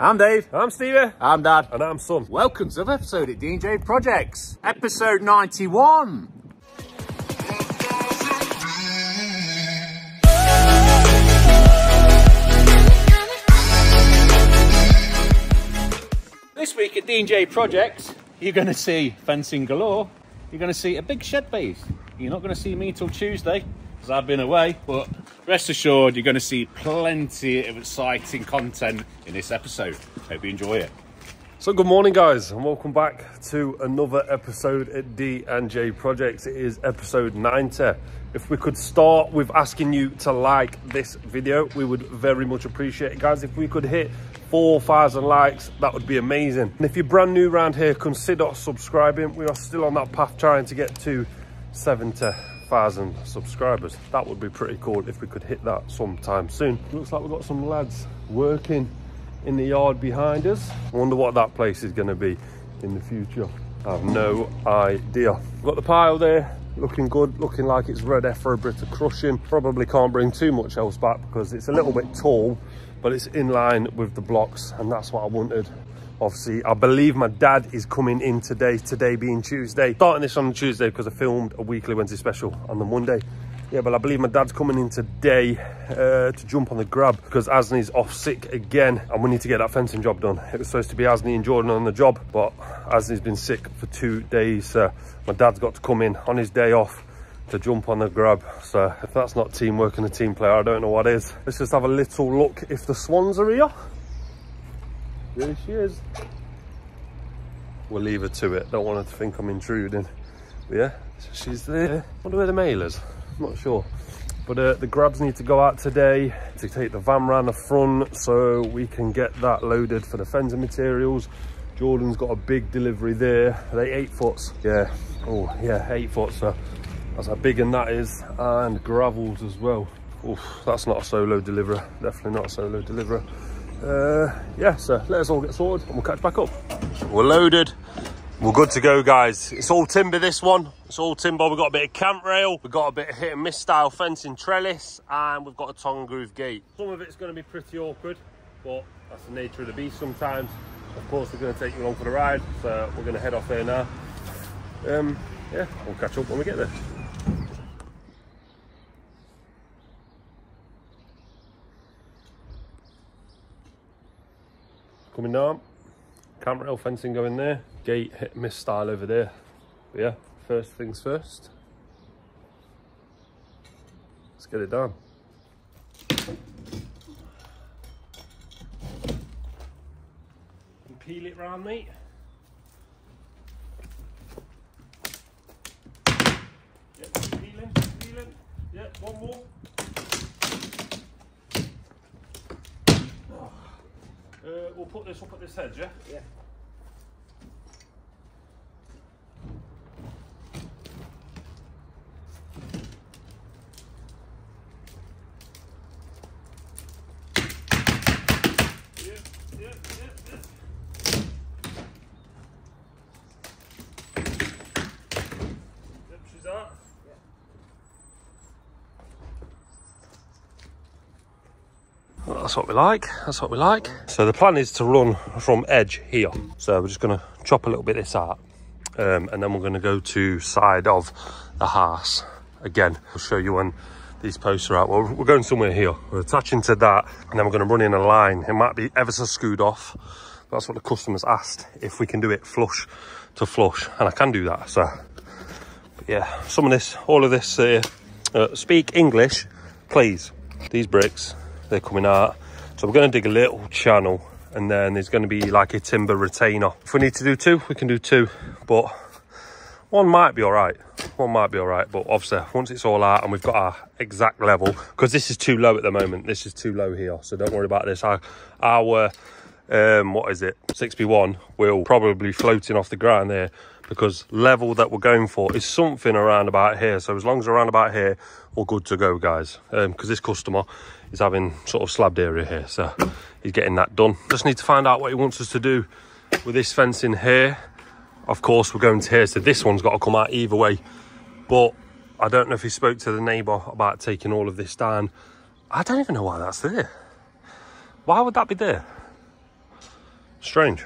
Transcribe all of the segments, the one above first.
I'm Dave. I'm Stevie. I'm Dad. And I'm Son. Welcome to the episode at D&J Projects, episode 91. This week at D&J Projects, you're going to see fencing galore. You're going to see a big shed base. You're not going to see me till Tuesday, because I've been away, but rest assured you're going to see plenty of exciting content in this episode. Hope you enjoy it. So good morning guys, and welcome back to another episode at D&J Projects. It is episode 90. If we could start with asking you to like this video, we would very much appreciate it, guys. If we could hit 4,000 likes, that would be amazing. And if you're brand new around here, consider subscribing. We are still on that path trying to get to 70,000 subscribers. That would be pretty cool if we could hit that sometime soon. Looks like we've got some lads working in the yard behind us. I wonder what that place is going to be in the future. I have no idea. We've got the pile there, looking good, looking like it's ready for a bit of crushing. Probably can't bring too much else back because it's a little bit tall, but it's in line with the blocks, and that's what I wanted. Obviously, I believe my dad is coming in today being Tuesday. Starting this on Tuesday because I filmed a weekly Wednesday special on the Monday. Yeah, but I believe my dad's coming in today to jump on the grab because Asney's off sick again and we need to get that fencing job done. It was supposed to be Asney and Jordan on the job, but Asney's been sick for 2 days. So my dad's got to come in on his day off to jump on the grab. So if that's not teamwork and a team player, I don't know what is. Let's just have a little look if the swans are here. There she is. We'll leave her to it. Don't want her to think I'm intruding. But yeah, she's there. I wonder where the male is. I'm not sure, but the grabs need to go out today to take the van round the front so we can get that loaded for the fencing materials. Jordan's got a big delivery there. Are they 8 foots? Yeah. Oh yeah, 8 foot. So that's how big and that is, and gravels as well. Oof, that's not a solo deliverer. Definitely not a solo deliverer. Yeah, so let us all get sorted and we'll catch back up. We're loaded. We're good to go, guys. It's all timber, this one. It's all timber. We've got a bit of camp rail. We've got a bit of hit and miss style fencing trellis, and we've got a tongue groove gate. Some of it's going to be pretty awkward, but that's the nature of the beast sometimes. Of course, we're going to take you along for the ride, so we're going to head off there now. Yeah, we'll catch up when we get there. Coming down. Camp rail fencing going there, gate hit and miss style over there. But yeah, first things first, let's get it done. And peel it round, mate. Yep, peeling. Yep, one more. We'll put this up at this edge, yeah? Yeah. Yep. Yep, she's out. Yeah. Well, that's what we like. That's what we like. So the plan is to run from edge here. So we're just going to chop a little bit of this out, and then we're going to go to side of the house. Again, I'll show you when these posts are out. Well, we're going somewhere here. We're attaching to that, and then we're going to run in a line. It might be ever so screwed off. That's what the customers asked, if we can do it flush to flush, and I can do that. So, but yeah, some of this, all of this, speak English, please. These bricks, they're coming out. So we're going to dig a little channel, and then there's going to be like a timber retainer. If we need to do 2, we can do 2, but one might be all right. One might be all right, but obviously once it's all out and we've got our exact level, because this is too low at the moment. This is too low here, so don't worry about this. Our what is it, 6B1 will probably be floating off the ground there, because level that we're going for is something around about here. So as long as we're around about here, we're good to go, guys. Because this customer is having sort of slabbed area here, so he's getting that done. Just need to find out what he wants us to do with this fencing here. Of course, we're going to here, so this one's got to come out either way. But I don't know if he spoke to the neighbour about taking all of this down. I don't even know why that's there. Why would that be there? Strange.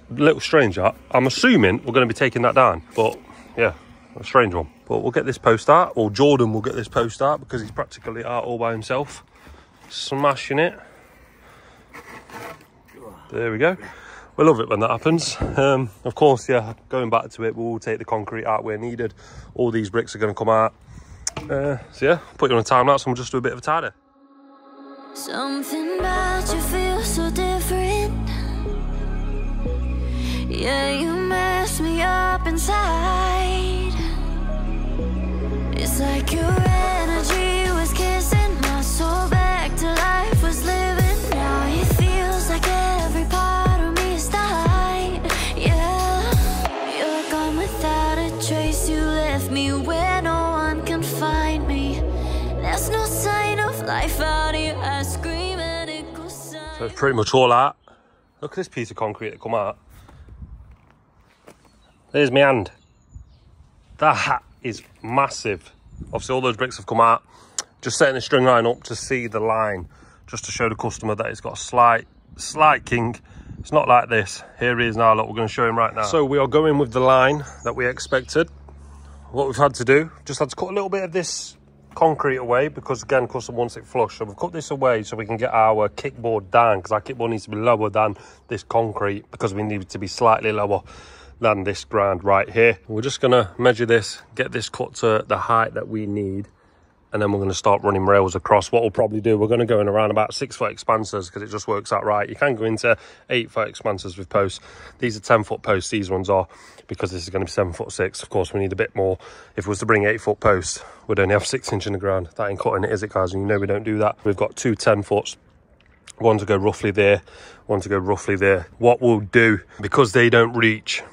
A little strange that. I'm assuming we're going to be taking that down, but yeah, a strange one. But we'll get this post out, or Jordan will get this post out because he's practically out all by himself. Smashing it. There we go. We love it when that happens. Of course, yeah, going back to it, we'll take the concrete out where needed. All these bricks are going to come out. So yeah, put you on a time lapse and we'll just do a bit of a tidy. Something about you feels so different. Yeah, you mess me up inside. It's like your energy was kissing my soul back to life, was living. Now it feels like every part of me is dying. Yeah, you're gone without a trace. You left me where no one can find me. There's no sign of life out here. I scream and it goes silent. So it's pretty much all out. Look at this piece of concrete that come out. There's my hand. That is massive. Obviously all those bricks have come out. Just setting the string line up to see the line, just to show the customer that it's got a slight kink. It's not like this. Here he is now. Look, we're going to show him right now. So we are going with the line that we expected. What we've had to do, just had to cut a little bit of this concrete away, because again, customer wants it flush. So we've cut this away so we can get our kickboard down, because our kickboard needs to be lower than this concrete, because we need it to be slightly lower than this ground right here. We're just going to measure this, get this cut to the height that we need, and then we're going to start running rails across. What we'll probably do, we're going to go in around about 6-foot expansers, because it just works out right. You can go into 8-foot expansers with posts. These are 10-foot posts, these ones are, because this is going to be 7'6". Of course, we need a bit more. If it was to bring 8-foot posts, we'd only have 6 inch in the ground. That ain't cutting it, is it, guys? And you know we don't do that. We've got 2 10-foots. One to go roughly there, one to go roughly there. What we'll do, because they don't reach,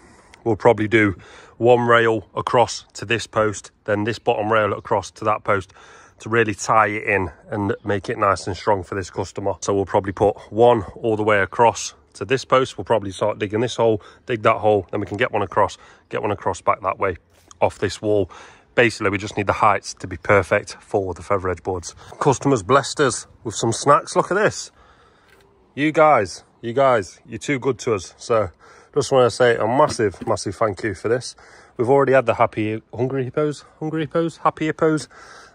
we'll probably do one rail across to this post, then this bottom rail across to that post, to really tie it in and make it nice and strong for this customer. So we'll probably put one all the way across to this post. We'll probably start digging this hole, dig that hole, then we can get one across back that way off this wall. Basically, we just need the heights to be perfect for the feather edge boards. Customers blessed us with some snacks. Look at this. You guys, you're too good to us. So just want to say a massive thank you for this. We've already had the hungry hippos. Happy hippos.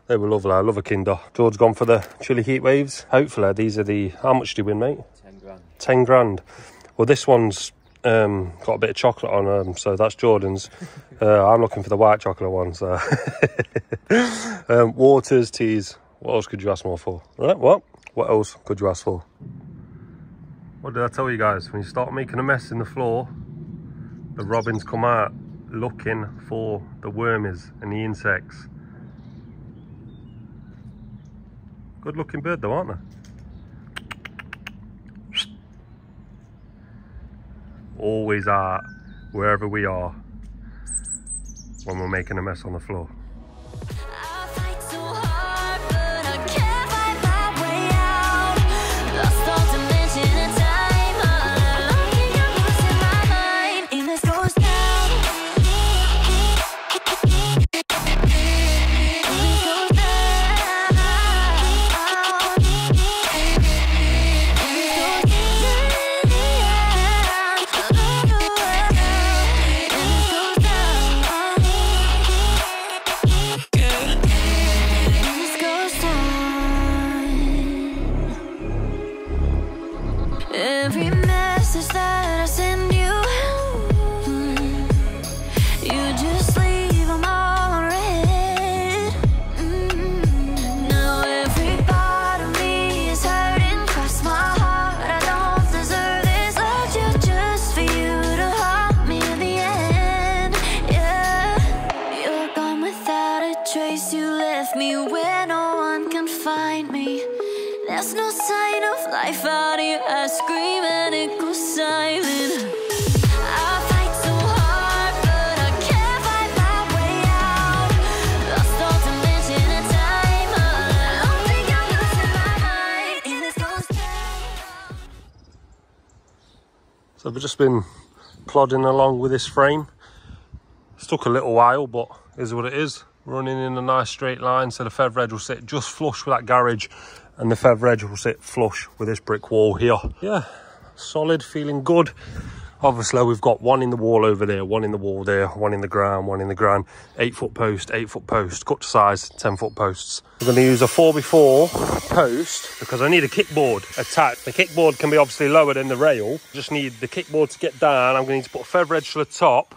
They were lovely. I love a Kinder. George's gone for the chili heat waves. Hopefully these are the, how much do you win, mate? 10 grand. 10 grand. Well, this one's got a bit of chocolate on, so that's Jordan's. I'm looking for the white chocolate one. So waters, teas. What else could you ask more for? Right, what else could you ask for? What did I tell you guys? When you start making a mess in the floor, the robins come out looking for the wormies and the insects. Good looking bird though, aren't they? Always are, wherever we are, when we're making a mess on the floor. Every message that I send you, you just leave them all unread. Now every part of me is hurting, cross my heart, I don't deserve this. Loved you just for you to haunt me in the end. Yeah, you're gone without a trace. You left me where no one can find me. There's no sign of life out here. I scream and it goes silent. I fight so hard, but I can't find my way out. Lost all dimension and time. I don't think I'm losing my mind in this ghost town. So we've just been plodding along with this frame. It's took a little while, but is what it is. Running in a nice straight line, so the feather edge will sit just flush with that garage, and the feather edge will sit flush with this brick wall here. Yeah, solid, feeling good. Obviously, we've got one in the wall over there, one in the wall there, one in the ground, one in the ground. 8-foot post, 8-foot post, cut to size, 10-foot posts. I'm going to use a 4x4 post because I need a kickboard attached. The kickboard can be obviously lower than the rail. Just need the kickboard to get down. I'm going to need to put a feather edge to the top,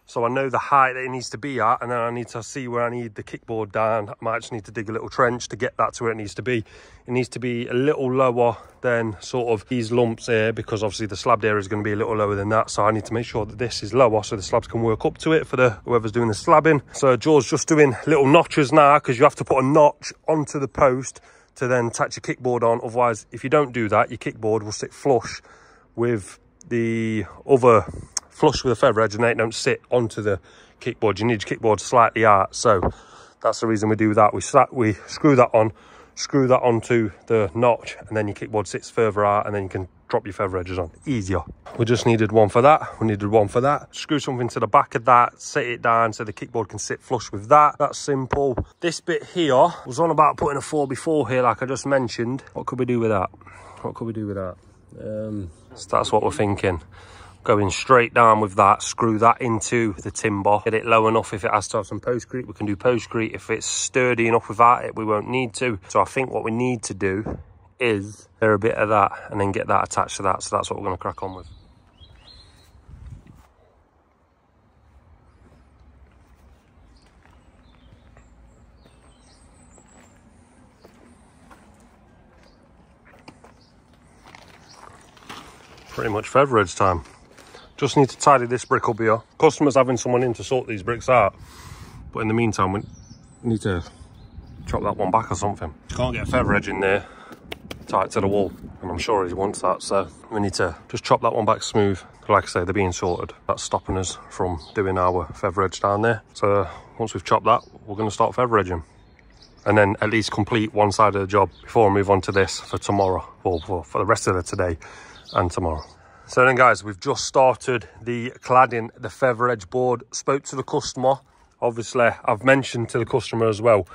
so I know the height that it needs to be at, and then I need to see where I need the kickboard down. I might just need to dig a little trench to get that to where it needs to be. It needs to be a little lower than sort of these lumps here, because obviously the slab area is going to be a little lower than that. So I need to make sure that this is lower so the slabs can work up to it for the whoever's doing the slabbing. So Joe's just doing little notches now, because you have to put a notch onto the post to then attach your kickboard on. Otherwise, if you don't do that, your kickboard will sit flush with the other, flush with the feather edge, and they don't sit onto the kickboard. You need your kickboard slightly out, so that's the reason we do that. We screw that on, screw that onto the notch, and then your kickboard sits further out, and then you can drop your feather edges on easier. We just needed one for that. We needed one for that. Screw something to the back of that, set it down so the kickboard can sit flush with that. That's simple. This bit here was on about putting a 4x4 here, like I just mentioned. What could we do with that? What could we do with that? So that's what we're thinking. Going straight down with that, screw that into the timber, get it low enough if it has to have some postcrete, we can do postcrete. If it's sturdy enough without it, we won't need to. So I think what we need to do is there a bit of that and then get that attached to that. So that's what we're going to crack on with. Pretty much feather edge time. Just need to tidy this brick up here. Customer's having someone in to sort these bricks out, but in the meantime we need to chop that one back or something. Can't get a feather edge in there tight to the wall, and I'm sure he wants that, so we need to just chop that one back smooth. Like I say, they're being sorted. That's stopping us from doing our feather edge down there. So once we've chopped that, we're going to start feather edging, and then at least complete one side of the job before I move on to this for tomorrow, or for the rest of the today and tomorrow. So then guys, we've just started the cladding, the feather edge board. Spoke to the customer. Obviously, I've mentioned to the customer as well,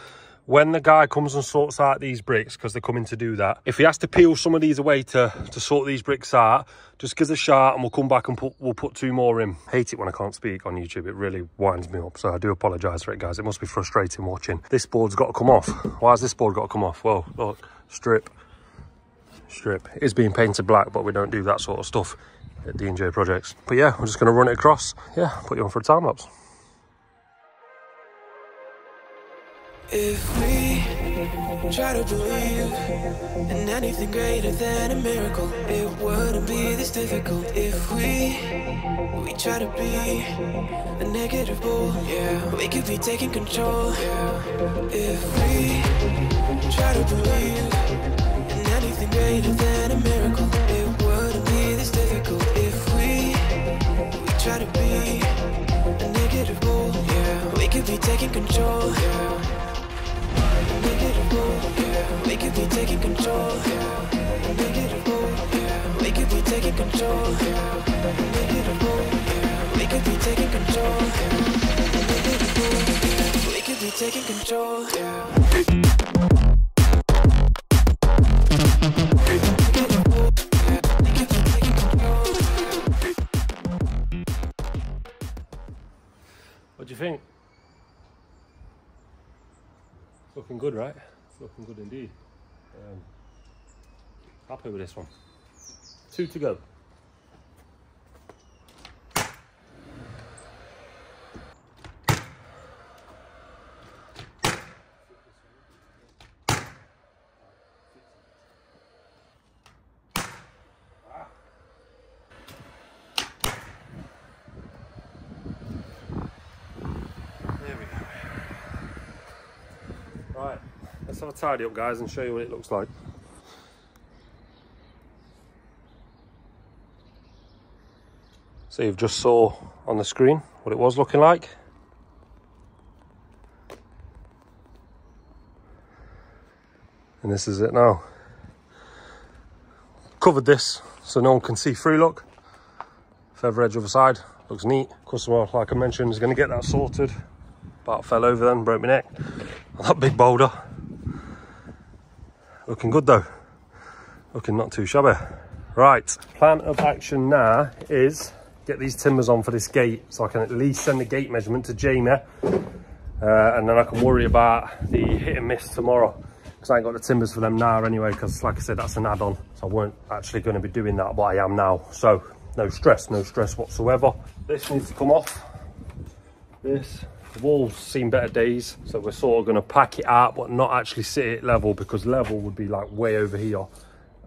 when the guy comes and sorts out these bricks, because they're coming to do that, if he has to peel some of these away to sort these bricks out, just give us a shout and we'll come back and we'll put 2 more in. Hate it when I can't speak on YouTube. It really winds me up, so I do apologise for it, guys. It must be frustrating watching. This board's got to come off. Why has this board got to come off? Well, look, strip. It is being painted black, but we don't do that sort of stuff at D&J Projects. But yeah, we're just going to run it across. Yeah, put you on for a time lapse. If we try to believe in anything greater than a miracle, it wouldn't be this difficult. If we try to be a negative bull, yeah, we could be taking control, yeah. If we try to believe in anything greater than a miracle, it wouldn't be this difficult. If we try to be a negative bull, yeah, we could be taking control, yeah. We could be taking control. We could be taking control. We could be taking control. We could be taking control. What do you think? Looking good, right? It's looking good indeed. Happy with this one. 2 to go. Right, let's have a tidy up, guys, and show you what it looks like. So you've just saw on the screen what it was looking like. And this is it now. Covered this so no one can see through, look. Feather edge other side, looks neat. Customer, like I mentioned, is going to get that sorted. About fell over then, broke my neck. That big boulder. Looking good though. Looking not too shabby. Right, plan of action now is get these timbers on for this gate so I can at least send the gate measurement to Jamie, and then I can worry about the hit and miss tomorrow, because I ain't got the timbers for them now anyway, because like I said, that's an add-on, so I weren't actually going to be doing that, but I am now. So no stress whatsoever. This needs to come off. The wall's seen better days, so we're sort of going to pack it out but not actually sit it level, because level would be like way over here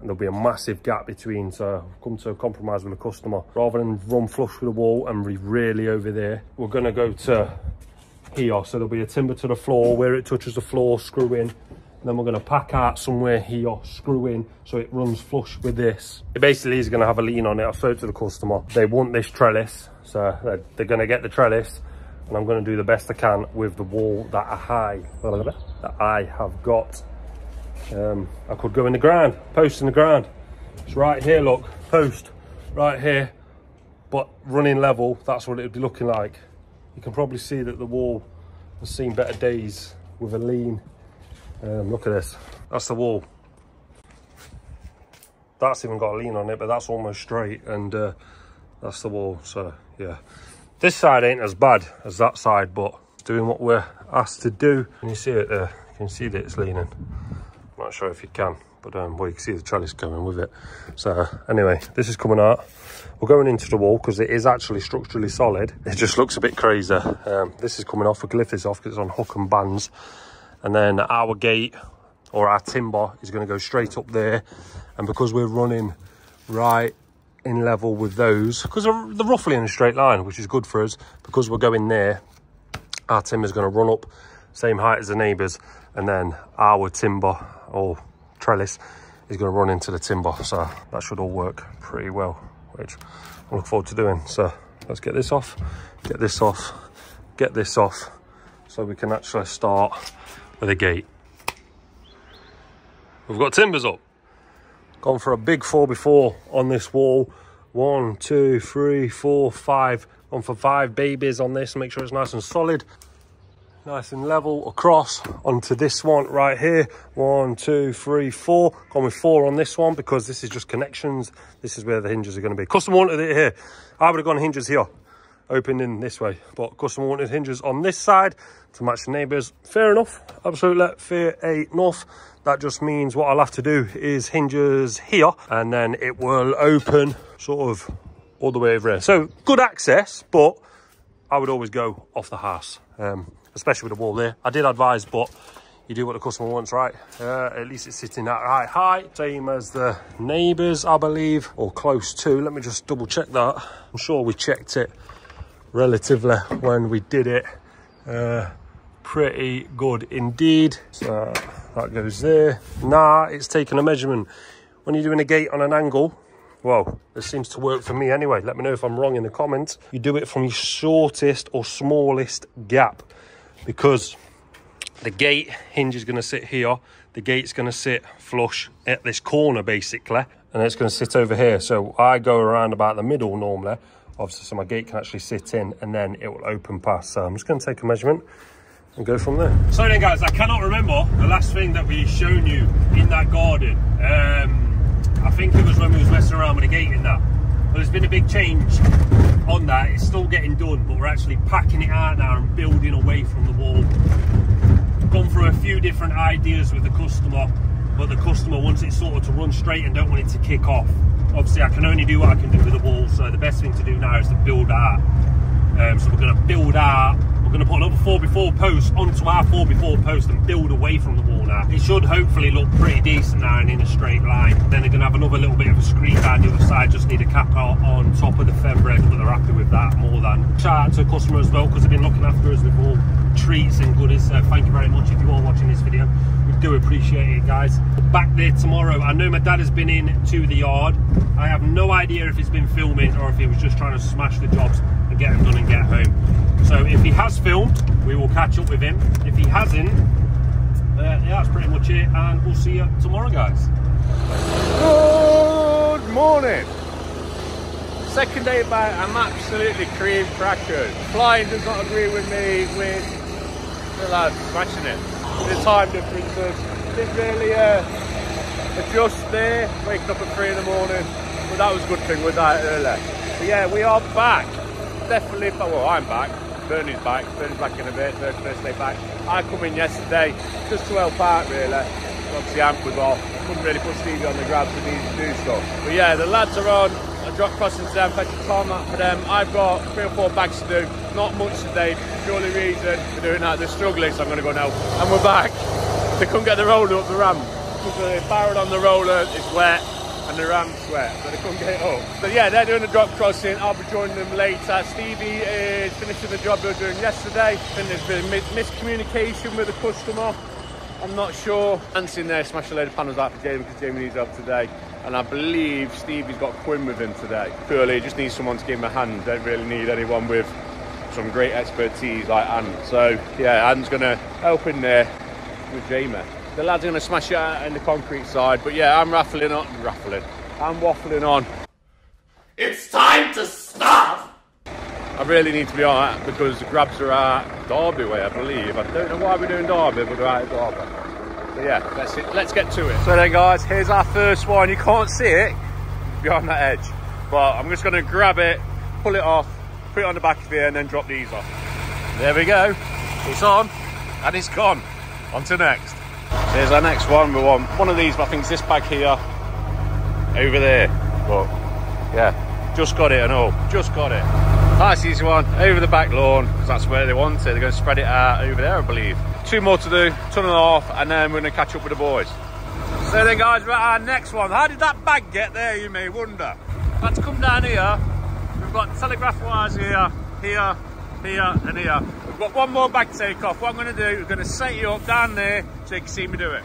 and there'll be a massive gap between. So I've come to a compromise with the customer. Rather than run flush with the wall and be really over there, we're going to go to here. So there'll be a timber to the floor, where it touches the floor, screw in. Then we're going to pack out somewhere here, screw in, so it runs flush with this. It basically is going to have a lean on it. I spoke to the customer. They want this trellis, so they're going to get the trellis, and I'm going to do the best I can with the wall that I have got. I could go in the ground, post in the ground. It's right here, look, post right here, but running level, that's what it would be looking like. You can probably see that the wall has seen better days with a lean. Look at this, that's the wall. That's even got a lean on it, but that's almost straight, and that's the wall. So yeah, this side ain't as bad as that side, but doing what we're asked to do. Can you see it there? You can see that it's leaning. I'm not sure if you can, but well, you can see the trellis coming with it. So anyway, this is coming out. We're going into the wall because it is actually structurally solid. It just looks a bit crazy. This is coming off. We can lift this off because it's on hook and bands. And then our gate, or our timber, is going to go straight up there. And because we're running right in level with those, because they're roughly in a straight line, which is good for us, because we're going there, our timber is going to run up same height as the neighbours, and then our timber or trellis is going to run into the timber. So that should all work pretty well, which I look forward to doing. So let's get this off, get this off, get this off, so we can actually start with a gate. We've got timbers up. Gone for a big 4x4 on this wall. 1, 2, 3, 4, 5. Gone for 5 babies on this, make sure it's nice and solid, nice and level across onto this one right here. 1, 2, 3, 4. Gone with 4 on this one because this is just connections. This is where the hinges are going to be. Customer wanted it here. I would have gone hinges here, opened in this way, but customer wanted hinges on this side to match the neighbours. Fair enough, absolutely fair enough. That just means what I'll have to do is hinges here, and then it will open sort of all the way over here. So good access, but I would always go off the house, especially with the wall there. I did advise, but you do what the customer wants, right? At least it's sitting at right height, same as the neighbours, I believe, or close to. Let me just double check that. I'm sure we checked it relatively when we did it. Pretty good indeed. So that goes there. Now it's taking a measurement. When you're doing a gate on an angle, well, this seems to work for me anyway. Let me know if I'm wrong in the comments. You do it from your shortest or smallest gap, because the gate hinge is going to sit here. The gate's going to sit flush at this corner basically, and it's going to sit over here. So I go around about the middle normally, obviously, so my gate can actually sit in, and then it will open past. So I'm just going to take a measurement and go from there. So then guys, I cannot remember the last thing that we shown you in that garden. I think it was when we was messing around with the gate in that. But there's been a big change on that. It's still getting done, but we're actually packing it out now and building away from the wall. Gone through a few different ideas with the customer, but the customer wants it sort of to run straight and don't want it to kick off. Obviously I can only do what I can do with the wall, so the best thing to do now is to build out. So we're going to build out. We're going to put another 4x4 post onto our 4x4 post and build away from the wall now. It should hopefully look pretty decent now and in a straight line. Then they're going to have another little bit of a screen down the other side. Just need a cap out on top of the featherhead, but they're happy with that more than. Shout out to the customer as well, because they've been looking after us with all treats and goodies. So thank you very much if you are watching this video. We do appreciate it, guys. Back there tomorrow. I know my dad has been in to the yard. I have no idea if he's been filming or if he was just trying to smash the jobs and get them done and get home. So if he has filmed, we will catch up with him. If he hasn't, yeah, that's pretty much it, and we'll see you tomorrow, guys. Good morning. Second day back, I'm absolutely cream crackers. Flying does not agree with me with the lads smashing it. The time differences didn't really adjust there, waking up at 3 in the morning. but that was a good thing, was that earlier. But yeah, we are back. Definitely, well, I'm back. Bernie's back. Bernie's back in a bit. First day back. I come in yesterday just to help out, really. Obviously, Amp was off. Couldn't really put Stevie on the grabs we needed to do stuff. But yeah, the lads are on. I dropped crossing to them, fetching tarmac for them. I've got 3 or 4 bags to do. Not much today. Purely reason for doing that. They're struggling, so I'm going to go now. And we're back. They couldn't get the roller up the ramp. Because the barrel on the roller is wet and the ramp's wet, so they couldn't get it up. So yeah, they're doing the drop crossing. I'll be joining them later. Stevie is finishing the job they were doing yesterday. I think there's been miscommunication with the customer. I'm not sure. Ant's in there, smashed a load of panels out for Jamie because Jamie needs help today. And I believe Stevie's got Quinn with him today. Purely just needs someone to give him a hand. Don't really need anyone with some great expertise like Ant. So yeah, Ant's gonna help in there with Jamie. The lads are going to smash it out in the concrete side, but yeah, I'm I'm waffling on. It's time to stop! I really need to be on that because the grabs are at Derby way, I believe. I don't know why we're doing Derby, but they're out at Derby. So yeah, let's get to it. So then guys, here's our first one. You can't see it behind that edge, but I'm just going to grab it, pull it off, put it on the back of here and then drop these off. There we go. It's on and it's gone. On to next. Here's our next one. We want one of these, but I think it's this bag here, over there. But yeah, just got it and all, just got it. Nice easy one, over the back lawn, because that's where they want it. They're going to spread it out over there, I believe. 2 more to do, 1.5 and then we're going to catch up with the boys. So then guys, we're at our next one. How did that bag get there, you may wonder? Let's come down here. We've got telegraph wires here, here, here and here. We've got 1 more bag take off. What I'm going to do, we're going to set you up down there so you can see me do it.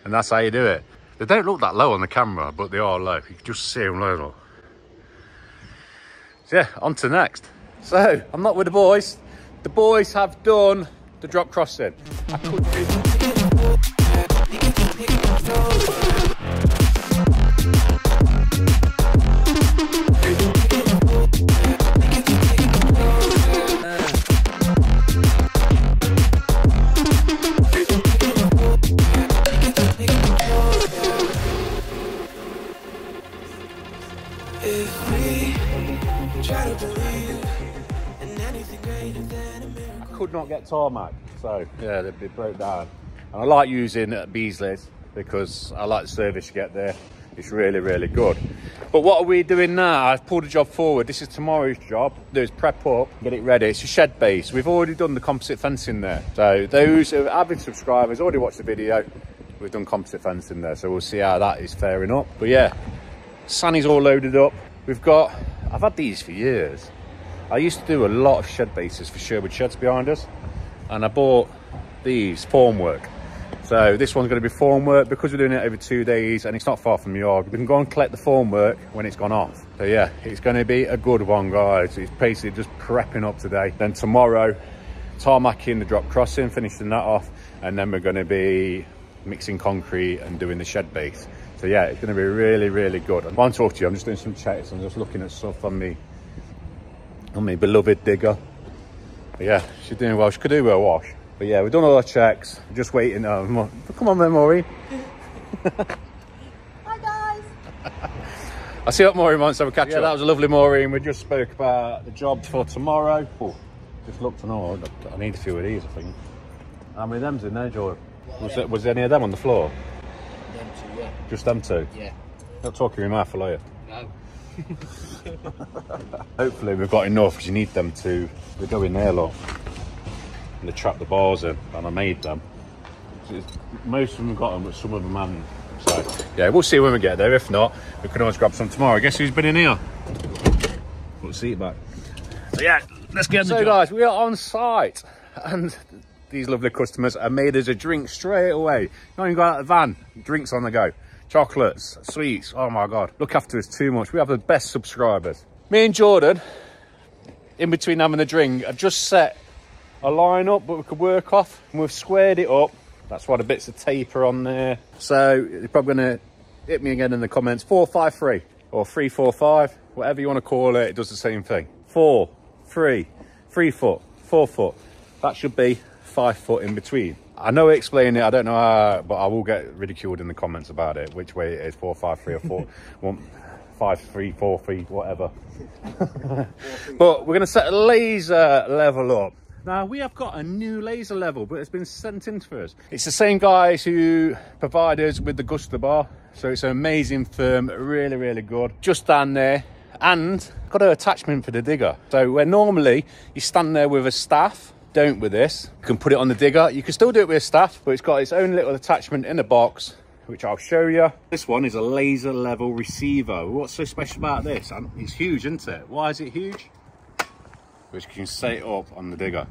And that's how you do it. They don't look that low on the camera, but they are low. You can just see them low. So yeah, on to next. So, I'm not with the boys. The boys have done the drop crossing. I could not get tarmac, so yeah, they broke down. And I like using Beasley's because I like the service you get there. It's really, really good. But what are we doing now? I've pulled the job forward. This is tomorrow's job. There's prep up, get it ready. It's a shed base. We've already done the composite fencing there. So those who have been subscribers already watched the video. We've done composite fencing there, so we'll see how that is faring up. But yeah, Sunny's all loaded up. I've had these for years. I used to do a lot of shed bases for Sherwood Sheds behind us, and I bought these formwork. So this one's going to be formwork because we're doing it over 2 days and it's not far from the yard. We can go and collect the formwork when it's gone off. So yeah, it's going to be a good one, guys. It's basically just prepping up today. Then tomorrow, tarmacking the drop crossing, finishing that off, and then we're going to be mixing concrete and doing the shed base. So yeah, it's going to be really, really good. I want to talk to you. I'm just doing some checks. I'm just looking at stuff on me. On my beloved digger. But yeah, she's doing well. She could do with a wash. But yeah, we've done all our checks. We're just waiting. Come on then, Maureen. Hi guys. I'll see what Maureen wants, so we'll catch up. That was a lovely Maureen. We just spoke about the job for tomorrow. Oh, just looked and all. I need a few of these, I think. How many of them's in there, Joy? Was there any of them on the floor? Them two, yeah. Just them two? Yeah. Not talking your mouth, are you? No. Hopefully we've got enough, because you need them to, they go in there, look, and they trap the bars in, and I made them. Most of them got them, but some of them haven't. So yeah, we'll see when we get there. If not, we can always grab some tomorrow. Guess who's been in here? Put the seat back. So yeah, let's get so guys, we are on site, and these lovely customers have made us a drink straight away. Not even got out of the van, drinks on the go. Chocolates, sweets, oh my God. Look after us too much. We have the best subscribers. Me and Jordan, in between having a drink, have just set a line up but we could work off, and we've squared it up. That's why the bits of tape are on there. So you're probably gonna hit me again in the comments. 453 or 345, whatever you want to call it, it does the same thing. 4, 3, 3 foot, 4 foot. That should be 5 foot in between. I know explaining it, I don't know how, but I will get ridiculed in the comments about it, which way it is, 4, 5, 3 or 4, 1, 5, 3, 4, 3, whatever. But we're gonna set a laser level up. Now, we have got a new laser level, but it's been sent in for us. It's the same guys who provide us with the Guster bar. So it's an amazing firm, really, really good. Just down there, and got an attachment for the digger. So where normally you stand there with a staff, don't with this. You can put it on the digger. You can still do it with a staff, but it's got its own little attachment in a box, which I'll show you. This one is a laser level receiver. What's so special about this? It's huge, isn't it? Why is it huge? Which you can set it up on the digger,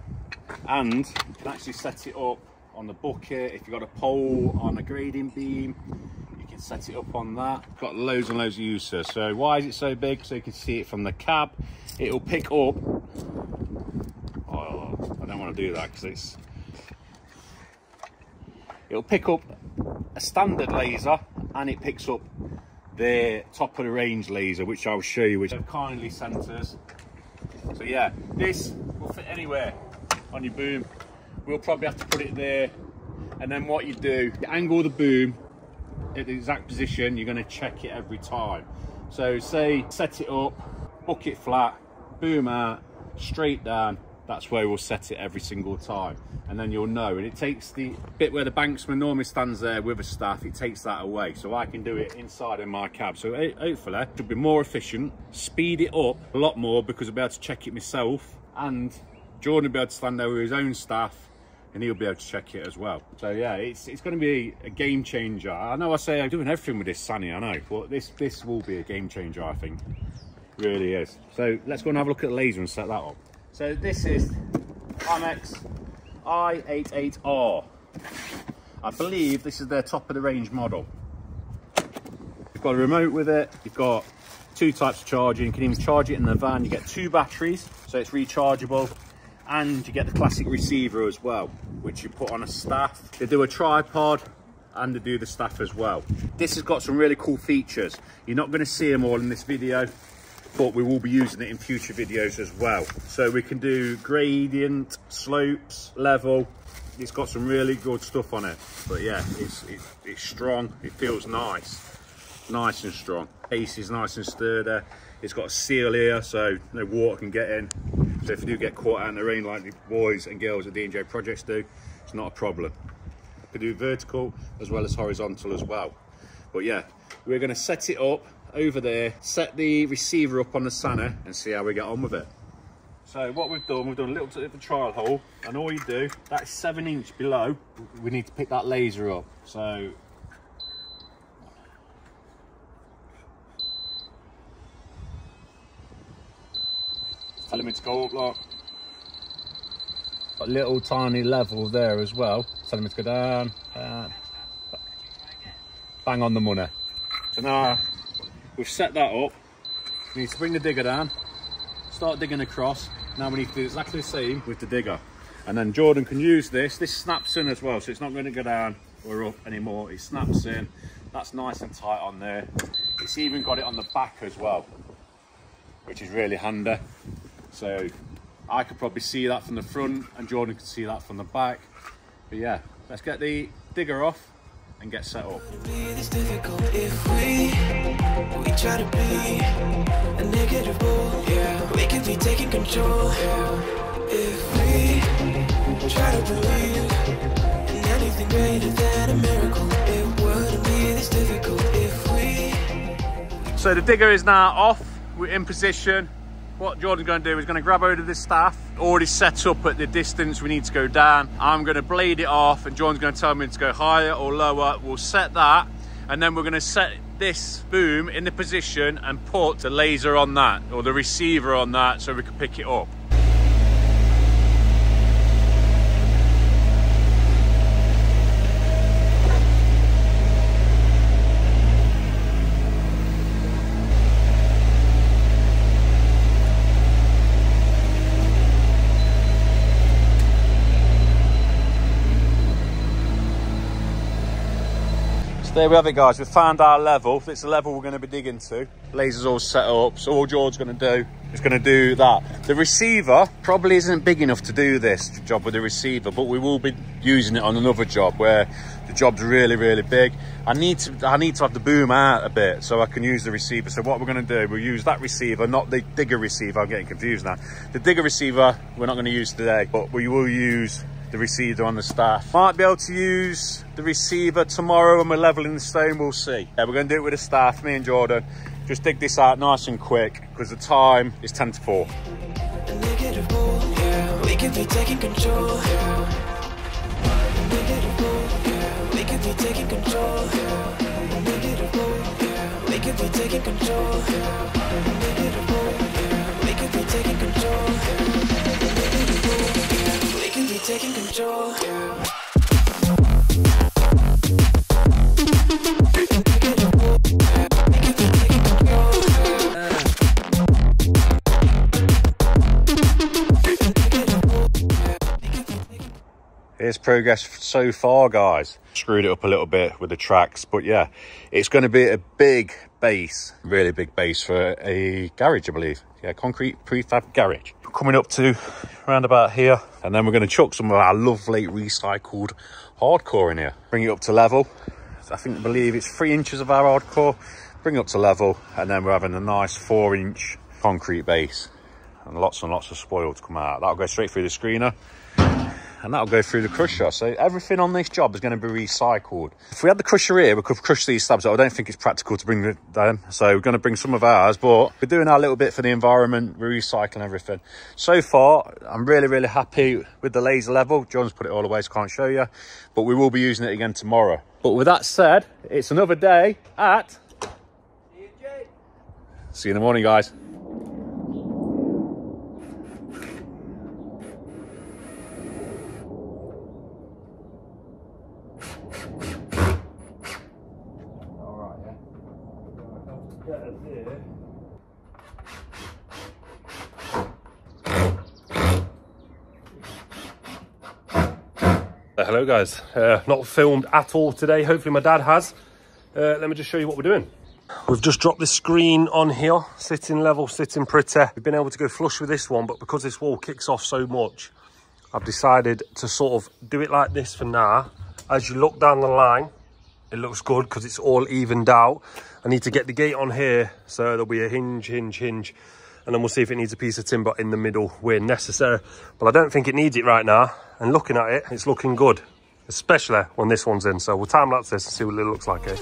and you can actually set it up on the bucket. If you've got a pole on a grading beam, you can set it up on that. It's got loads and loads of uses. So why is it so big? So you can see it from the cab. It'll pick up, oh, I don't want to do that because it'll pick up a standard laser, and it picks up the top of the range laser, which I'll show you, which have kindly sent us. So yeah, this will fit anywhere on your boom. We'll probably have to put it there, and then what you do, you angle the boom at the exact position. You're going to check it every time. So say set it up, hook it flat, boom out, straight down. That's where we'll set it every single time, and then you'll know. And it takes the bit where the banksman normally stands there with a staff, it takes that away, so I can do it inside in my cab. So hopefully it should be more efficient, speed it up a lot more, because I'll be able to check it myself, and Jordan will be able to stand there with his own staff, and he'll be able to check it as well. So yeah, it's going to be a game changer. I know I say I'm doing everything with this, Sunny, I know, but this will be a game changer, I think. It really is. So let's go and have a look at the laser and set that up. So this is Amex i88R. I believe this is their top of the range model. You've got a remote with it. You've got 2 types of charging. You can even charge it in the van. You get 2 batteries, so it's rechargeable. And you get the classic receiver as well, which you put on a staff. They do a tripod, and they do the staff as well. This has got some really cool features. You're not going to see them all in this video, but we will be using it in future videos as well. So we can do gradient, slopes, level. It's got some really good stuff on it. But yeah, it's strong. It feels nice and strong. Base is nice and sturdy. It's got a seal here, so no water can get in. So if you do get caught out in the rain like the boys and girls at D&J Projects do, it's not a problem. You can do vertical as well as horizontal as well. But yeah, we're going to set it up over there, set the receiver up on the Santa, and see how we get on with it. So what we've done a little bit of a trial hole, and all you do, that's 7 inch below, we need to pick that laser up. So telling me to go up, like a little tiny level there as well, telling me to go down, bang on the money. So now we've set that up. We need to bring the digger down, start digging across. Now we need to do exactly the same with the digger. And then Jordan can use this. This snaps in as well, so it's not going to go down or up anymore. It snaps in. That's nice and tight on there. It's even got it on the back as well, which is really handy. So I could probably see that from the front, and Jordan could see that from the back. But yeah, let's get the digger off and get set up. It's difficult if we try to be a negative bull, yeah. We can be taking control, yeah. If we try to believe in anything greater than a miracle, it wouldn't be this difficult if we. So the digger is now off. we're in position. What Jordan's going to do is going to grab hold of this staff, already set up at the distance we need to go down. I'm going to blade it off and Jordan's going to tell me to go higher or lower. We'll set that and then we're going to set this boom in the position and put the laser on that or the receiver on that so we can pick it up. There we have it, guys. We've found our level. It's the level we're going to be digging to. Laser's all set up, so all George's going to do is going to do that. The receiver probably isn't big enough to do this job with the receiver, but we will be using it on another job where the job's really, really big. I need to have the boom out a bit so I can use the receiver. So what we're going to do, we'll use that receiver, not the digger receiver. I'm getting confused now. The digger receiver we're not going to use today, but we will use the receiver on the staff. Might be able to use the receiver tomorrow when we're leveling the stone, we'll see. Yeah, we're going to do it with the staff, me and Jordan. Just dig this out nice and quick because the time is 10 to 4. We could be taking control. We could be taking control. We could be taking control. We could be taking control. We could be taking control. Here's progress so far, guys. Screwed it up a little bit with the tracks, but yeah, it's going to be a big base, really big base for a garage, I believe. Yeah, concrete prefab garage. Coming up to around about here, and then we're going to chuck some of our lovely recycled hardcore in here. Bring it up to level. I believe it's 3 inches of our hardcore. Bring it up to level, and then we're having a nice 4-inch concrete base and lots of spoil to come out. That'll go straight through the screener. And that'll go through the crusher. So everything on this job is going to be recycled. If we had the crusher here, we could crush these slabs, but I don't think it's practical to bring them. So we're going to bring some of ours, but we're doing our little bit for the environment. We're recycling everything. So far, I'm really, really happy with the laser level. John's put it all away, so I can't show you, but we will be using it again tomorrow. But with that said, it's another day at D&J. See you in the morning, guys. Hello guys, not filmed at all today. Hopefully my dad has. Let me just show you what we're doing. We've just dropped this screen on here, sitting level, sitting pretty. We've been able to go flush with this one, but because this wall kicks off so much, I've decided to sort of do it like this for now. As you look down the line, it looks good because it's all evened out. I need to get the gate on here, so there'll be a hinge, and then we'll see if it needs a piece of timber in the middle where necessary. But I don't think it needs it right now. And looking at it, it's looking good, especially when this one's in. So we'll time-lapse this and see what it looks like here.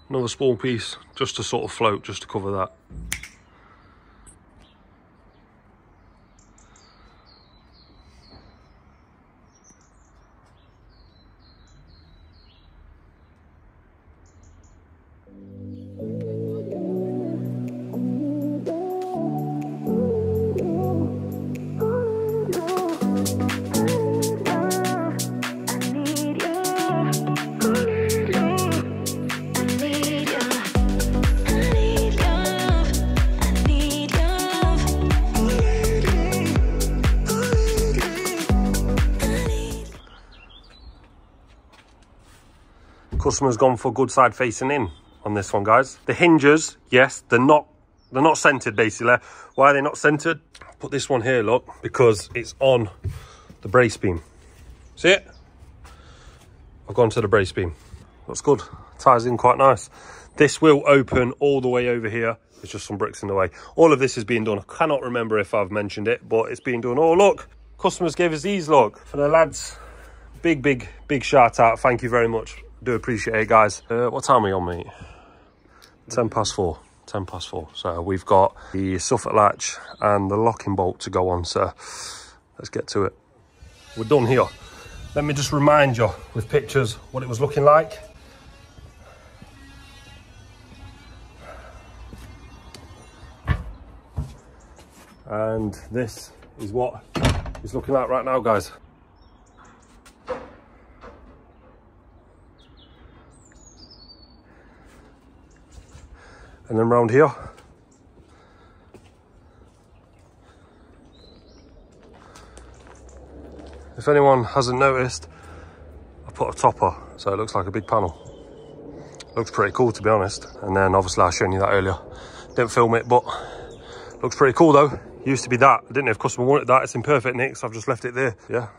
Another small piece just to sort of float, just to cover that. Customer's gone for good side facing in on this one, guys. The hinges, yes, they're not centered basically. Why are they not centered? Put this one here, look, because it's on the brace beam. See it? I've gone to the brace beam. Looks good. ties in quite nice. This will open all the way over here. There's just some bricks in the way. All of this is being done. I cannot remember if I've mentioned it, but it's being done. Oh, look, customers gave us these, look. For the lads, big shout out. Thank you very much. Do appreciate it, guys. What time are we on, mate? 10 past 4. 10 past 4. So we've got the Suffolk latch and the locking bolt to go on. So let's get to it. We're done here. Let me just remind you with pictures what it was looking like. And this is what it's looking like right now, guys. And then round here, if anyone hasn't noticed, I put a topper, so it looks like a big panel. Looks pretty cool, to be honest. And then obviously I showed you that earlier. Didn't film it, but looks pretty cool though. Used to be that. I didn't know if customer wanted that. It's in perfect nick, so I've just left it there. Yeah,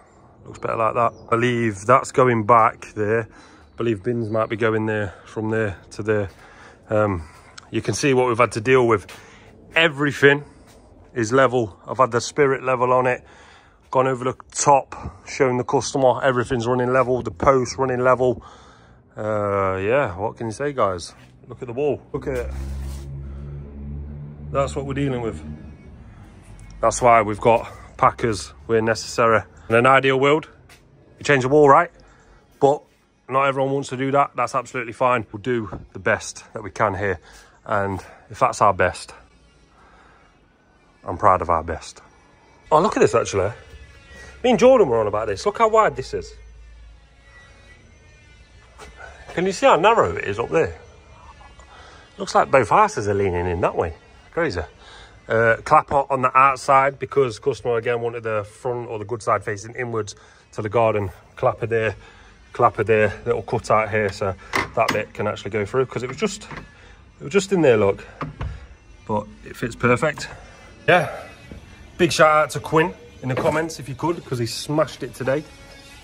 looks better like that. I believe that's going back there. I believe bins might be going there, from there to there. You can see what we've had to deal with. Everything is level. I've had the spirit level on it. Gone over the top, showing the customer everything's running level. The post running level. Yeah, what can you say, guys? Look at the wall. Look at it. That's what we're dealing with. That's why we've got packers where necessary. In an ideal world, you change the wall, right? But not everyone wants to do that. That's absolutely fine. We'll do the best that we can here. And if that's our best, I'm proud of our best. Oh, look at this, actually. Me and Jordan were on about this. Look how wide this is. Can you see how narrow it is up there? Looks like both houses are leaning in that way. Crazy. Clapper on the outside because customer again wanted the front or the good side facing inwards to the garden. Clapper there, little cut out here, so that bit can actually go through because it was just in there, look. But it fits perfect. Yeah. Big shout out to Quinn in the comments if you could, because he smashed it today.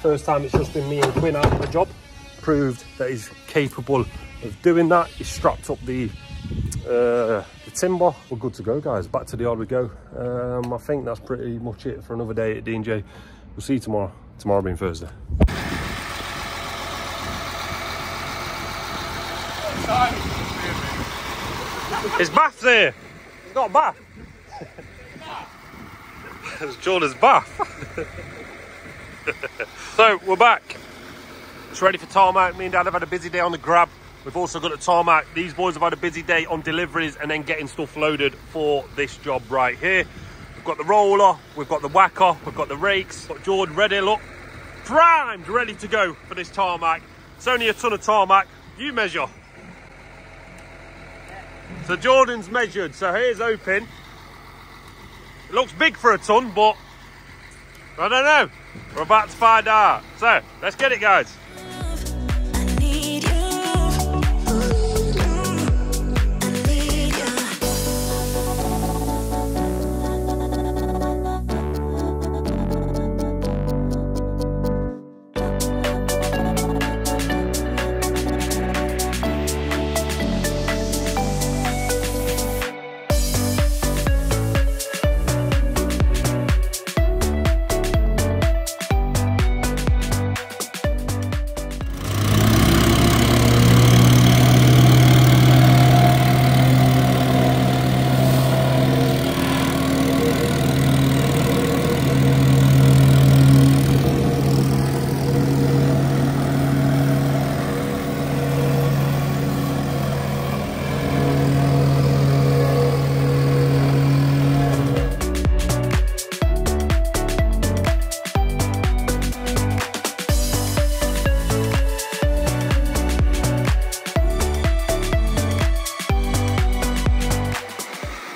First time it's just been me and Quinn out on the job. Proved that he's capable of doing that. He strapped up the timber. We're good to go, guys. Back to the yard we go. I think that's pretty much it for another day at D&J. We'll see you tomorrow. Tomorrow being Thursday. His bath there. He's got a bath. It's Jordan's bath. So we're back. It's ready for tarmac. Me and Dad have had a busy day on the grab. We've also got a tarmac. These boys have had a busy day on deliveries and then getting stuff loaded for this job right here. We've got the roller, we've got the whacker, we've got the rakes. Got Jordan ready, look. Primed, ready to go for this tarmac. It's only a ton of tarmac. You measure. So Jordan's measured, so here's open. It looks big for a ton, but I don't know. We're about to find out. So let's get it, guys.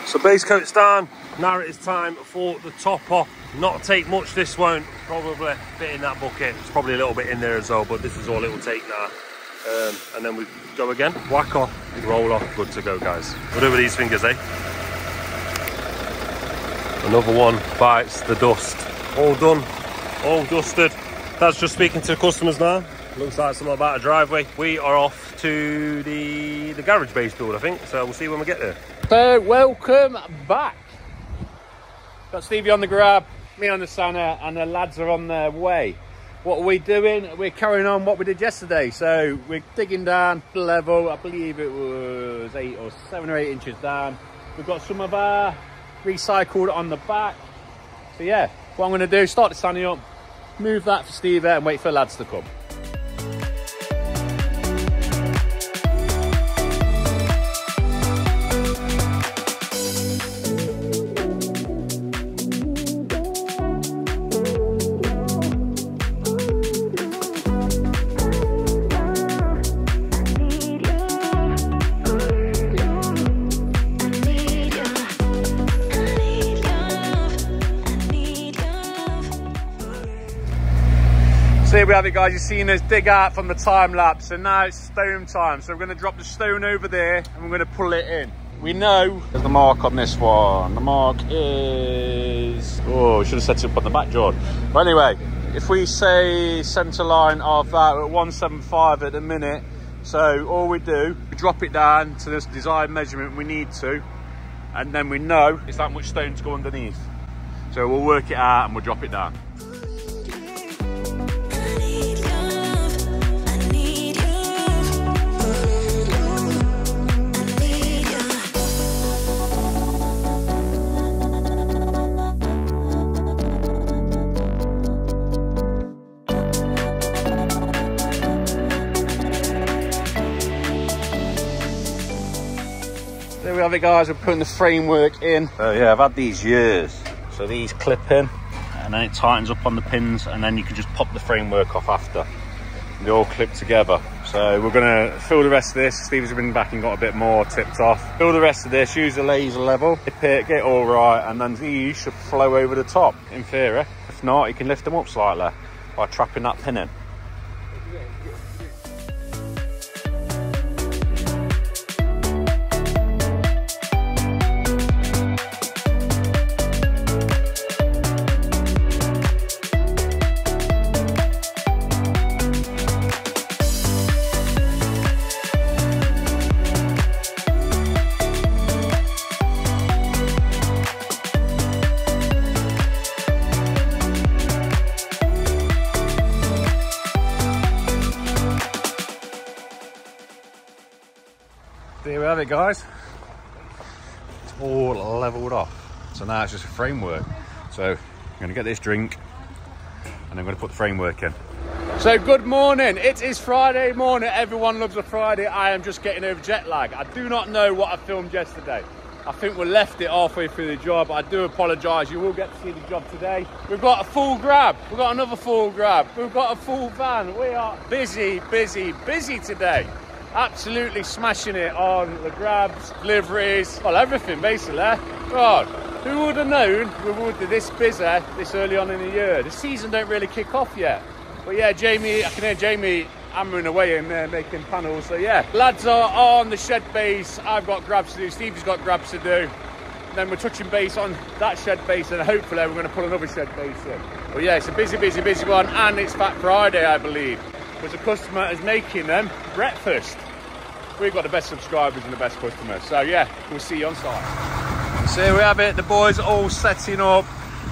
So base coat's down, now it is time for the topper. Not take much, this won't probably fit in that bucket. It's probably a little bit in there as well, but this is all it will take now. And then we go again, whacker, roller, good to go, guys. We'll do it with these fingers, eh? Another one bites the dust. All done, all dusted. That's just speaking to customers now. Looks like something about a driveway. We are off to the garage base build, I think. So we'll see when we get there. So welcome back. Got Stevie on the grab, me on the Santa, and the lads are on their way. What are we doing? We're carrying on what we did yesterday. So we're digging down the level. I believe it was 7 or 8 inches down. We've got some of our recycled on the back. So yeah, what I'm going to do, start the sunny up, move that for Stevie and wait for the lads to come. So here we have it, guys. You've seen us dig out from the time lapse, and now it's stone time. So we're going to drop the stone over there and we're going to pull it in. We know there's the mark on this one. The mark is, oh, we should have set it up on the back, George. But anyway, if we say centre line of that at 175 at the minute, so all we do, we drop it down to this desired measurement we need to, and then we know it's that much stone to go underneath. So we'll work it out and we'll drop it down. There we have it, guys. We're putting the framework in. So yeah, I've had these years. So these clip in and then it tightens up on the pins, and then you can just pop the framework off after. And they all clip together. So we're gonna fill the rest of this. Stevie's been back and got a bit more tipped off. Fill the rest of this, use the laser level, dip it, get it all right, and then these should flow over the top in theory. If not, you can lift them up slightly by trapping that pin in. There we have it, guys. It's all leveled off. So now it's just a framework. So I'm gonna get this drink and I'm gonna put the framework in. So good morning. It is Friday morning. Everyone loves a Friday. I am just getting over jet lag. I do not know what I filmed yesterday. I think we left it halfway through the job. I do apologise. You will get to see the job today. We've got a full grab. We've got another full grab. We've got a full van. We are busy, busy, busy today. Absolutely smashing it on the grabs, deliveries, well, everything basically. God, who would have known we would be this busy this early on in the year? The season don't really kick off yet. But yeah, Jamie, I can hear Jamie hammering away in there making panels. So yeah, lads are on the shed base. I've got grabs to do, Stevie's got grabs to do. And then we're touching base on that shed base, and hopefully we're going to pull another shed base in. But yeah, it's a busy, busy, busy one, and it's Fat Friday, I believe. Because the customer is making them breakfast. We've got the best subscribers and the best customers. So yeah, we'll see you on site. So here we have it. The boys are all setting up.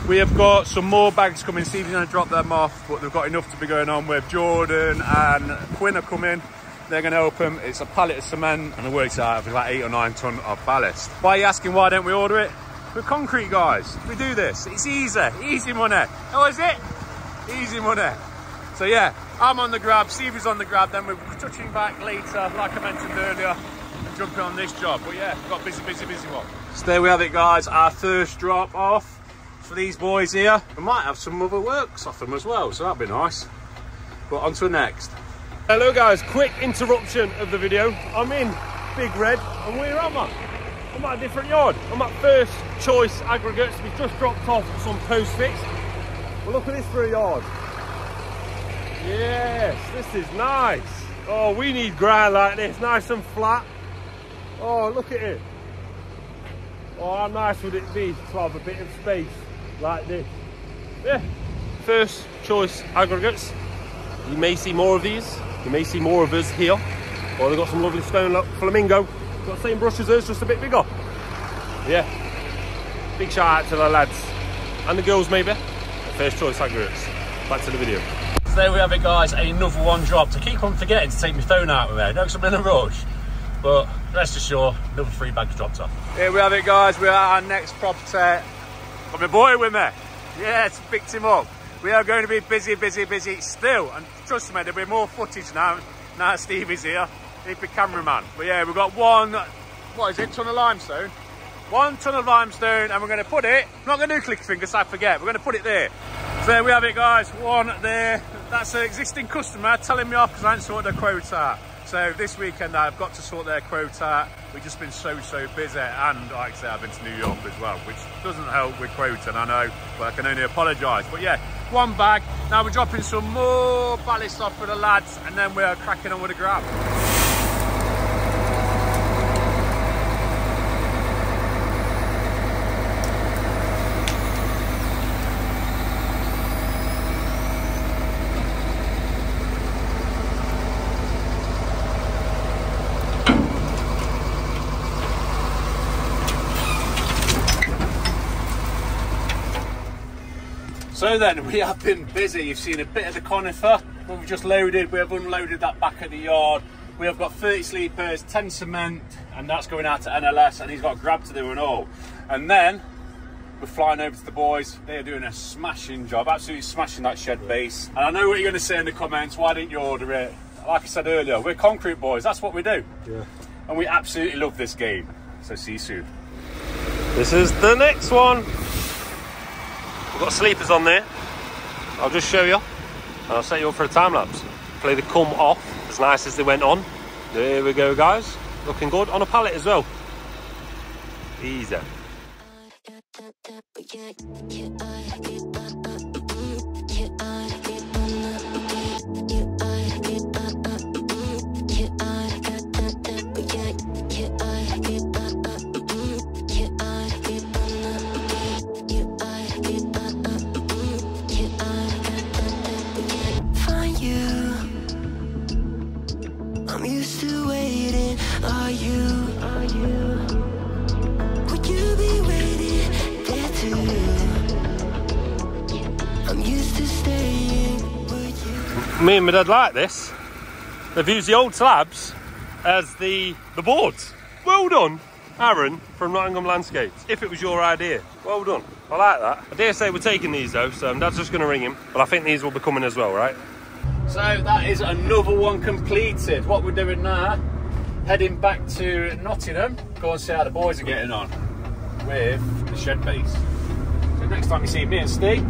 We have got some more bags coming. Steve's going to drop them off, but they've got enough to be going on with. Jordan and Quinn are coming. They're going to help them. It's a pallet of cement, and it works out for about 8 or 9 ton of ballast. Why are you asking why don't we order it? We're concrete guys. We do this. It's easy. Easy money. Oh, is it? Easy money. So yeah, I'm on the grab, Stevie's on the grab, then we're touching back later, like I mentioned earlier, and jumping on this job. But yeah, we've got busy, busy, busy one. So there we have it, guys, our first drop off for these boys here. We might have some other works off them as well, so that'd be nice. But on to the next. Hello guys, quick interruption of the video. I'm in Big Red, and where am I? I'm at a different yard. I'm at First Choice Aggregates. We've just dropped off some post fix. Well, look at this for a yard. Yes, this is nice. Oh, we need ground like this, nice and flat. Oh, look at it. Oh, how nice would it be to have a bit of space like this? Yeah, First Choice Aggregates. You may see more of these. You may see more of us here. Well, they've got some lovely stone flamingo. Got the same brush as us, just a bit bigger. Yeah. Big shout out to the lads. And the girls, maybe. First choice aggregates. Back to the video. So there we have it, guys. Another one dropped. I keep on forgetting to take my phone out with me. I know 'cause I'm in a rush. But rest assured, another 3 bags dropped off. Here we have it, guys. We're at our next property. Got my boy with me. Yeah, to pick him up. We are going to be busy still. And trust me, there'll be more footage now Stevie's here. He's the cameraman. But yeah, we've got one, what is it, ton of limestone? 1 ton of limestone, and we're going to put it, I'm not going to do click fingers, I forget, we're going to put it there. So there we have it, guys, one there. That's an existing customer telling me off because I ain't sorted their quote out. So this weekend I've got to sort their quote out. We've just been so busy, and like I say, I've been to New York as well, which doesn't help with quoting, I know, but I can only apologise. But yeah, 1 bag. Now we're dropping some more ballast off for the lads, and then we're cracking on with the grab. So then, we have been busy. You've seen a bit of the conifer. We've just loaded, we have unloaded that back at the yard. We have got 30 sleepers, 10 cement, and that's going out to NLS, and he's got grab to do and all. And then, we're flying over to the boys. They're doing a smashing job, absolutely smashing that shed base. And I know what you're going to say in the comments, why didn't you order it? Like I said earlier, we're concrete boys, that's what we do. Yeah. And we absolutely love this game. So see you soon. This is the next one. We've got sleepers on there. I'll just show you. And I'll set you up for a time lapse. Play the come off as nice as they went on. There we go, guys. Looking good on a pallet as well. Easy. Me and my dad like this. They've used the old slabs as the boards. Well done, Aaron from Nottingham Landscapes. If it was your idea, well done. I like that. I dare say we're taking these though, so Dad's just going to ring him. But I think these will be coming as well, right? So that is another one completed. What we're doing now, heading back to Nottingham, go and see how the boys are getting on with the shed base. So next time you see me and Steve,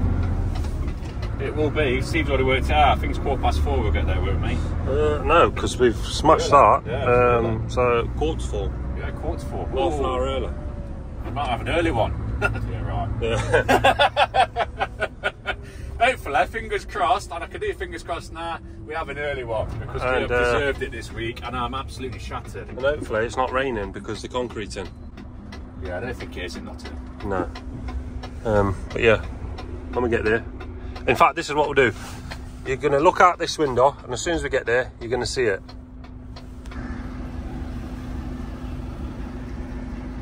it will be, Steve's already worked it out, I think it's 4:15 we'll get there, won't we? No, because we've smashed that. Yeah, so 4:45. Yeah, 4:45. Half an hour early. We might have an early one. Yeah, right. Yeah. Hopefully, fingers crossed, and I can do fingers crossed now, we have an early one, because we have deserved it this week, and I'm absolutely shattered. And hopefully it's not raining because the concrete's in. Yeah, I don't think it is in Nottingham. No. But yeah, when we get there. In fact, this is what we'll do. You're going to look out this window, and as soon as we get there, you're going to see it.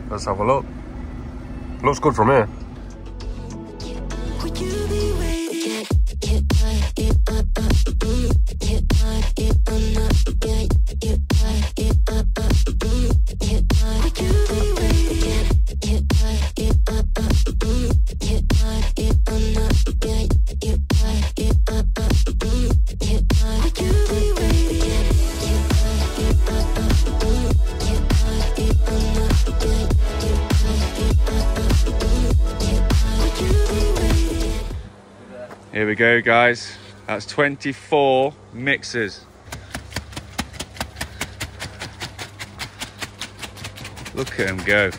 Let's have a look. Looks good from here. Here we go, guys. That's 24 mixers. Look at them go.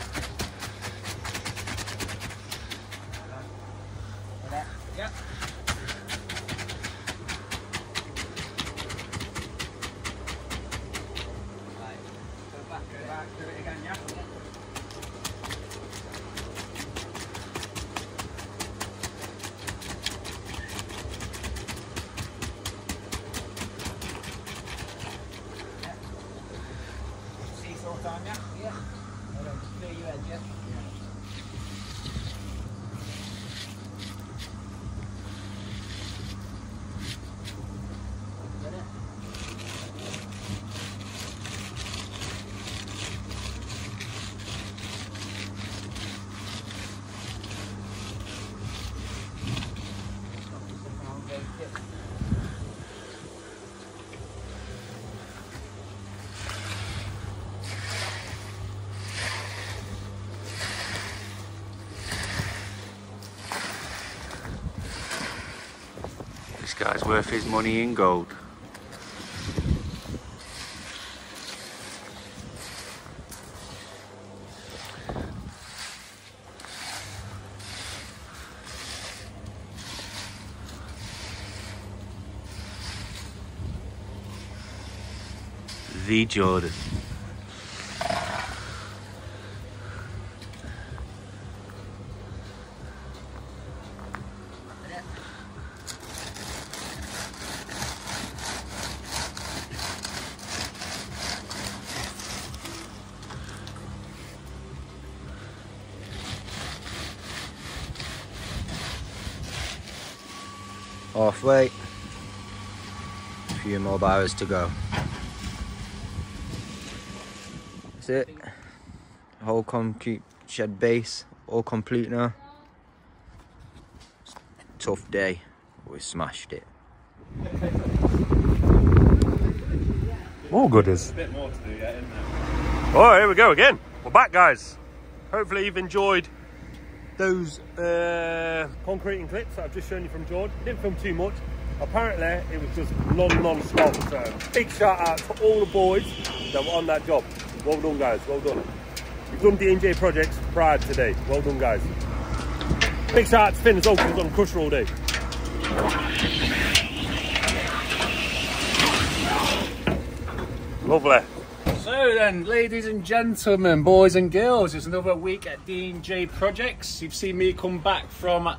This guy's worth his money in gold. The Jordan. Halfway, a few more hours to go. That's it. Whole concrete shed base, all complete now. Tough day, but we smashed it. More goodies. A bit more to do yet, isn't there? Oh, here we go again. We're back, guys. Hopefully you've enjoyed those concreting clips that I've just shown you from George. Didn't film too much. Apparently it was just non-stop. So big shout out to all the boys that were on that job. Well done, guys. Well done. You've done D&J Projects Pride today. Well done, guys. Big shout out to Finn as well, because he's on the crusher all day. Lovely. So then, ladies and gentlemen, boys and girls, it's another week at D&J Projects. You've seen me come back from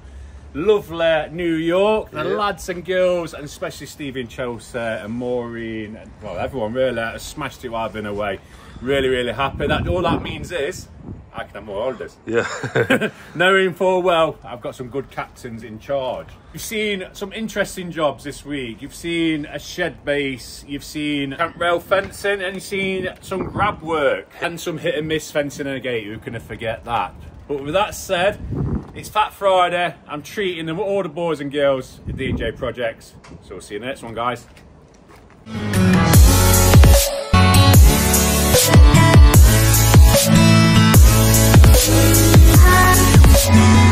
lovely New York. The lads and girls, and especially Stevie and Chelsea and Maureen, and well, everyone really has smashed it while I've been away. Really, really happy. That all that means is I can have more holidays. Yeah. Knowing full well I've got some good captains in charge. You've seen some interesting jobs this week. You've seen a shed base, you've seen camp rail fencing, and you've seen some grab work and some hit and miss fencing and a gate. Who can forget that? But with that said, it's Fat Friday. I'm treating them, all the boys and girls at D&J Projects. So we'll see you in the next one, guys. Ah.